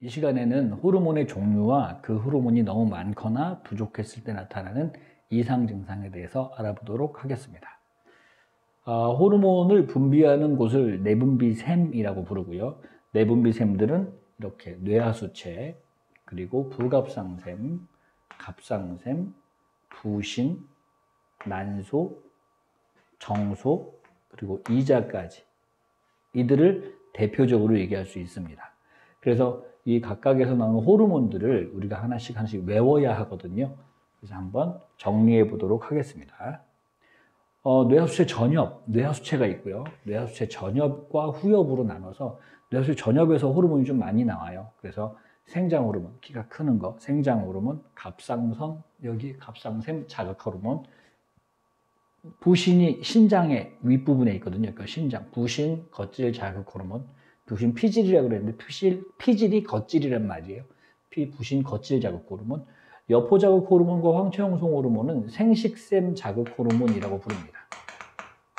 이 시간에는 호르몬의 종류와 그 호르몬이 너무 많거나 부족했을 때 나타나는 이상 증상에 대해서 알아보도록 하겠습니다. 호르몬을 분비하는 곳을 내분비샘이라고 부르고요. 내분비샘들은 이렇게 뇌하수체, 그리고 부갑상샘, 갑상샘, 부신, 난소, 정소, 그리고 이자까지 이들을 대표적으로 얘기할 수 있습니다. 그래서 이 각각에서 나오는 호르몬들을 우리가 하나씩 외워야 하거든요. 그래서 한번 정리해 보도록 하겠습니다. 뇌하수체 전엽, 뇌하수체가 있고요. 뇌하수체 전엽과 후엽으로 나눠서 뇌하수체 전엽에서 호르몬이 좀 많이 나와요. 그래서 생장 호르몬, 키가 크는 거, 생장 호르몬, 갑상선, 여기 갑상샘 자극 호르몬, 부신이 신장의 윗부분에 있거든요. 그러니까 신장, 부신, 겉질 자극 호르몬, 부신 피질이라고 그랬는데 피질이 겉질이란 말이에요. 부신 겉질 자극 호르몬, 여포 자극 호르몬과 황체형성 호르몬은 생식샘 자극 호르몬이라고 부릅니다.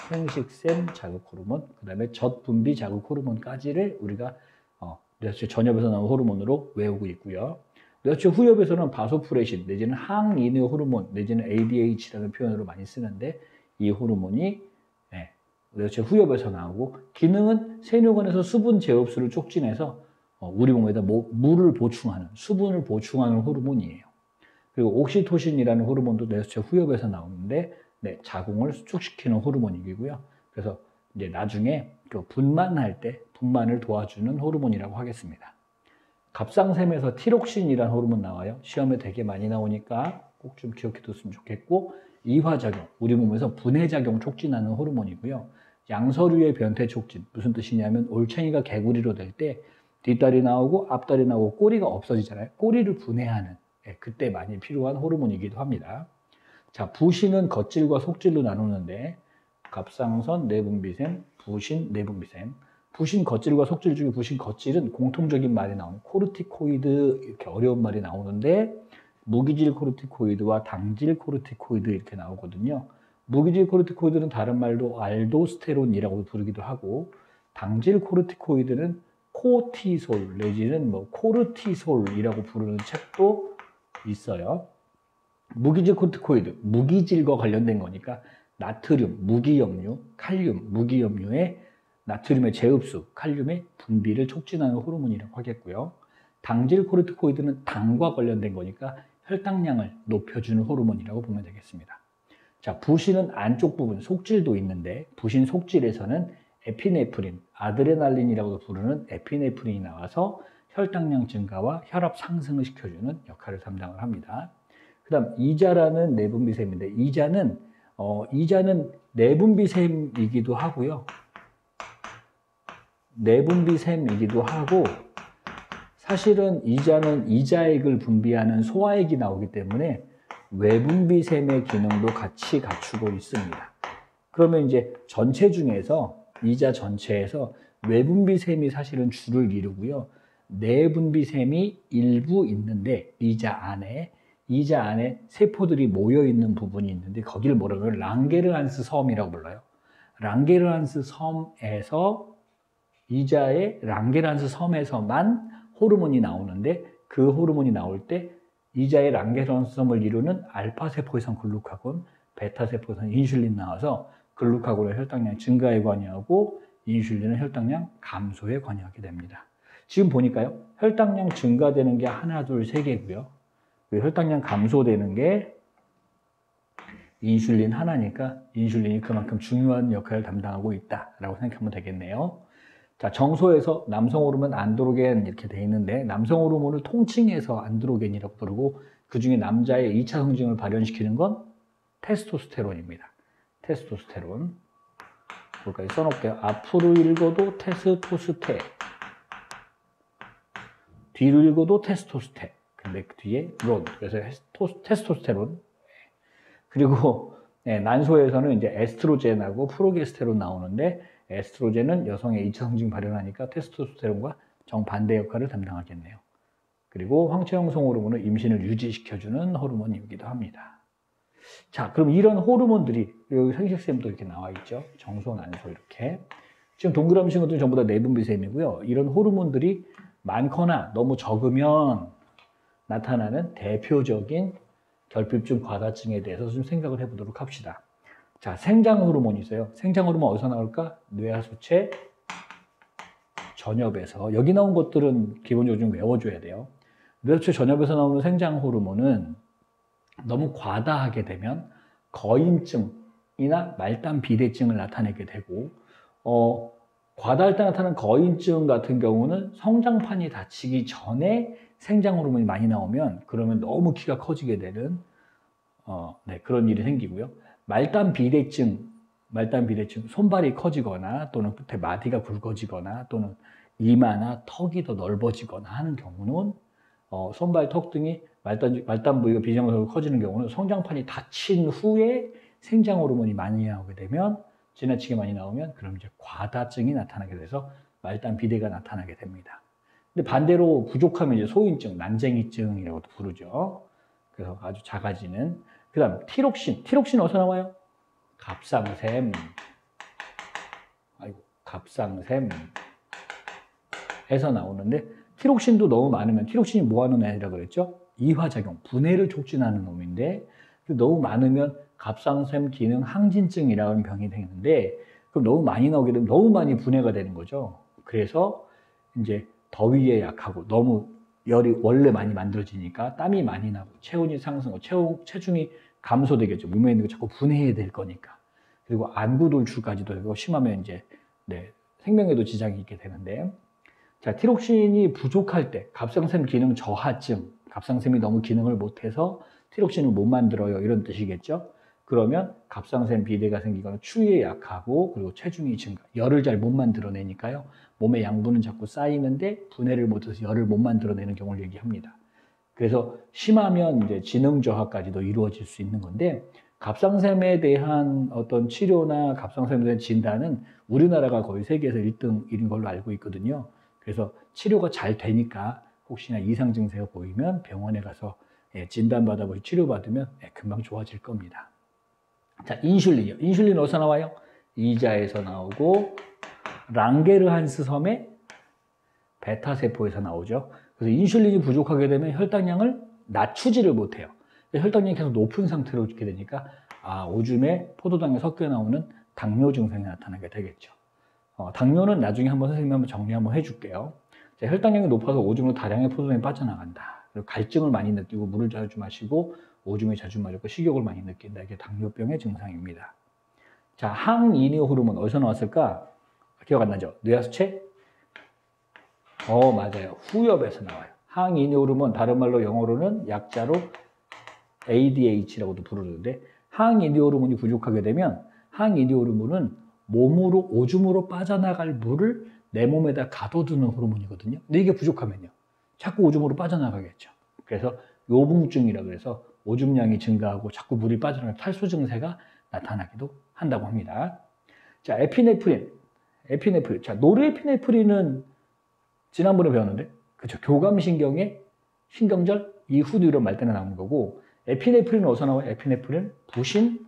생식샘 자극 호르몬, 그 다음에 젖분비 자극 호르몬까지를 우리가 뇌하수체 전엽에서 나온 호르몬으로 외우고 있고요. 뇌하수체 후엽에서는 바소프레신 내지는 항이뇨 호르몬 내지는 ADH라는 표현으로 많이 쓰는데 이 호르몬이 뇌하수체 후엽에서 나오고, 기능은 세뇨관에서 수분 제흡수를 촉진해서 우리 몸에다 물을 보충하는, 수분을 보충하는 호르몬이에요. 그리고 옥시토신이라는 호르몬도 뇌하수체 후엽에서 나오는데 자궁을 수축시키는 호르몬이고요. 그래서 이제 나중에 분만할 때 분만을 도와주는 호르몬이라고 하겠습니다. 갑상샘에서 티록신이라는 호르몬 나와요. 시험에 되게 많이 나오니까 꼭 좀 기억해 뒀으면 좋겠고, 이화작용, 우리 몸에서 분해작용 촉진하는 호르몬이고요. 양서류의 변태 촉진, 무슨 뜻이냐면 올챙이가 개구리로 될 때 뒷다리 나오고 앞다리 나오고 꼬리가 없어지잖아요. 꼬리를 분해하는, 그때 많이 필요한 호르몬이기도 합니다. 자, 부신은 겉질과 속질로 나누는데 갑상선, 내분비샘, 부신, 내분비샘. 부신 겉질과 속질 중에 부신 겉질은 공통적인 말이 나오는 코르티코이드, 이렇게 어려운 말이 나오는데 무기질 코르티코이드와 당질 코르티코이드 이렇게 나오거든요. 무기질 코르티코이드는 다른 말로 알도스테론이라고 부르기도 하고, 당질 코르티코이드는 코티솔 내지는 코르티솔이라고 부르는 책도 있어요. 무기질 코르티코이드, 무기질과 관련된 거니까 나트륨, 무기염류, 칼륨, 무기염류의 나트륨의 제흡수, 칼륨의 분비를 촉진하는 호르몬이라고 하겠고요. 당질 코르티코이드는 당과 관련된 거니까 혈당량을 높여주는 호르몬이라고 보면 되겠습니다. 자, 부신은 안쪽 부분, 속질도 있는데 부신 속질에서는 에피네프린, 아드레날린이라고 부르는 에피네프린이 나와서 혈당량 증가와 혈압 상승을 시켜주는 역할을 담당을 합니다. 그 다음 이자라는 내분비샘인데 이자는 내분비샘이기도 하고요. 내분비샘이기도 하고, 사실은 이자는 이자액을 분비하는 소화액이 나오기 때문에 외분비샘의 기능도 같이 갖추고 있습니다. 그러면 이제 전체 중에서 이자 전체에서 외분비샘이 사실은 주를 이루고요. 내분비샘이 일부 있는데 이자 안에 세포들이 모여있는 부분이 있는데 거기를 뭐라고 해요? 랑게르한스 섬이라고 불러요. 랑게르한스 섬에서 이자의 랑게르한스 섬에서만 호르몬이 나오는데 그 호르몬이 나올 때 이자의 랑게르한스 섬을 이루는 알파세포에선 글루카곤, 베타세포에선 인슐린 나와서 글루카곤의 혈당량 증가에 관여하고 인슐린은 혈당량 감소에 관여하게 됩니다. 지금 보니까요. 혈당량 증가되는 게 하나, 둘, 세 개고요. 혈당량 감소되는 게 인슐린 하나니까 인슐린이 그만큼 중요한 역할을 담당하고 있다라고 생각하면 되겠네요. 자, 정소에서 남성 호르몬 안드로겐 이렇게 돼 있는데 남성 호르몬을 통칭해서 안드로겐이라고 부르고, 그 중에 남자의 2차 성징을 발현시키는 건 테스토스테론입니다. 테스토스테론. 여기까지 써놓을게요. 앞으로 읽어도 테스토스테, 뒤로 읽어도 테스토스테. 근데 그 뒤에 론, 그래서 테스토스테론. 그리고 난소에서는 이제 에스트로겐하고 프로게스테론 나오는데 에스트로겐은 여성의 2차 성징 발현하니까 테스토스테론과 정반대 역할을 담당하겠네요. 그리고 황체형성 호르몬은 임신을 유지시켜주는 호르몬이기도 합니다. 자, 그럼 이런 호르몬들이 여기 생식샘도 이렇게 나와 있죠. 정소, 난소 이렇게. 지금 동그라미 친 것들은 전부 다 내분비샘이고요. 이런 호르몬들이 많거나 너무 적으면 나타나는 대표적인 결핍증, 과다증에 대해서 좀 생각을 해보도록 합시다. 자, 생장 호르몬이 있어요. 생장 호르몬 어디서 나올까? 뇌하수체 전엽에서. 여기 나온 것들은 기본적으로 좀 외워줘야 돼요. 뇌하수체 전엽에서 나오는 생장 호르몬은 너무 과다하게 되면 거인증이나 말단 비대증을 나타내게 되고, 과다할 때 나타나는 거인증 같은 경우는 성장판이 닫히기 전에 생장 호르몬이 많이 나오면 그러면 너무 키가 커지게 되는 그런 일이 생기고요. 말단 비대증, 손발이 커지거나 또는 끝에 마디가 굵어지거나 또는 이마나 턱이 더 넓어지거나 하는 경우는 손발, 턱 등이 말단 부위가 비정상적으로 커지는 경우는 성장판이 닫힌 후에 생장 호르몬이 많이 나오게 되면, 지나치게 많이 나오면 그럼 이제 과다증이 나타나게 돼서 말단 비대가 나타나게 됩니다. 근데 반대로 부족하면 이제 소인증, 난쟁이증이라고도 부르죠. 그래서 아주 작아지는. 그 다음 티록신. 티록신 어디서 나와요? 갑상샘. 갑상샘에서 나오는데, 티록신도 너무 많으면, 티록신이 뭐 하는 애라고 그랬죠? 이화작용, 분해를 촉진하는 놈인데, 너무 많으면 갑상샘 기능 항진증이라는 병이 되는데, 그럼 너무 많이 나오게 되면 너무 많이 분해가 되는 거죠. 그래서 이제 더위에 약하고 너무 열이 원래 많이 만들어지니까 땀이 많이 나고 체온이 상승하고 체중이 감소되겠죠. 몸에 있는 거 자꾸 분해해야 될 거니까. 그리고 안구 돌출까지도 되고, 심하면 이제 생명에도 지장이 있게 되는데, 자, 티록신이 부족할 때 갑상샘 기능 저하증, 갑상샘이 너무 기능을 못해서 티록신을 못 만들어요, 이런 뜻이겠죠. 그러면 갑상샘 비대가 생기거나 추위에 약하고, 그리고 체중이 증가, 열을 잘 못 만들어내니까요, 몸의 양분은 자꾸 쌓이는데 분해를 못해서 열을 못 만들어내는 경우를 얘기합니다. 그래서 심하면 이제 지능 저하까지도 이루어질 수 있는 건데, 갑상샘에 대한 어떤 치료나 갑상샘에 대한 진단은 우리나라가 거의 세계에서 1등인 걸로 알고 있거든요. 그래서 치료가 잘 되니까 혹시나 이상 증세가 보이면 병원에 가서 진단받아보고 치료받으면 금방 좋아질 겁니다. 자, 인슐린이요. 인슐린 어디서 나와요? 이자에서 나오고, 랑게르한스 섬의 베타세포에서 나오죠. 그래서 인슐린이 부족하게 되면 혈당량을 낮추지를 못해요. 혈당량이 계속 높은 상태로 있게 되니까 오줌에 포도당에 섞여 나오는 당뇨 증상이 나타나게 되겠죠. 당뇨는 나중에 선생님이 한번 정리 한번 해줄게요. 자, 혈당량이 높아서 오줌으로 다량의 포도당이 빠져나간다. 그리고 갈증을 많이 느끼고 물을 자주 마시고 오줌이 자주 마렵고 식욕을 많이 느낀다. 이게 당뇨병의 증상입니다. 자, 항이뇨 호르몬 어디서 나왔을까? 기억 안 나죠? 뇌하수체? 맞아요. 후엽에서 나와요. 항이뇨 호르몬, 다른 말로 영어로는 약자로 ADH라고도 부르는데, 항이뇨 호르몬이 부족하게 되면 항이뇨 호르몬은 몸으로 오줌으로 빠져나갈 물을 내 몸에다 가둬두는 호르몬이거든요. 근데 이게 부족하면요, 자꾸 오줌으로 빠져나가겠죠. 그래서 요붕증이라 그래서 오줌량이 증가하고 자꾸 물이 빠져나가는 탈수 증세가 나타나기도 한다고 합니다. 자, 에피네프린. 자, 노르에피네프린은 지난번에 배웠는데, 그렇죠. 교감신경의 신경절 이후 뒤로 말 때나 나오는 거고, 에피네프린은 어디서 나와요? 에피네프린 부신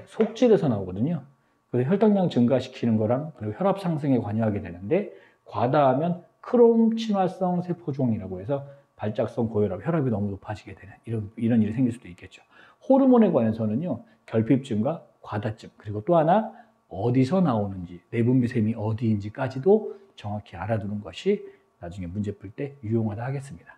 속질에서 나오거든요. 그래서 혈당량 증가시키는 거랑 그리고 혈압 상승에 관여하게 되는데, 과다하면 크롬 친화성 세포종이라고 해서 발작성 고혈압, 혈압이 너무 높아지게 되는 이런 일이 생길 수도 있겠죠. 호르몬에 관해서는요, 결핍증과 과다증, 그리고 또 하나 어디서 나오는지, 내분비샘이 어디인지까지도 정확히 알아두는 것이 나중에 문제 풀 때 유용하다 하겠습니다.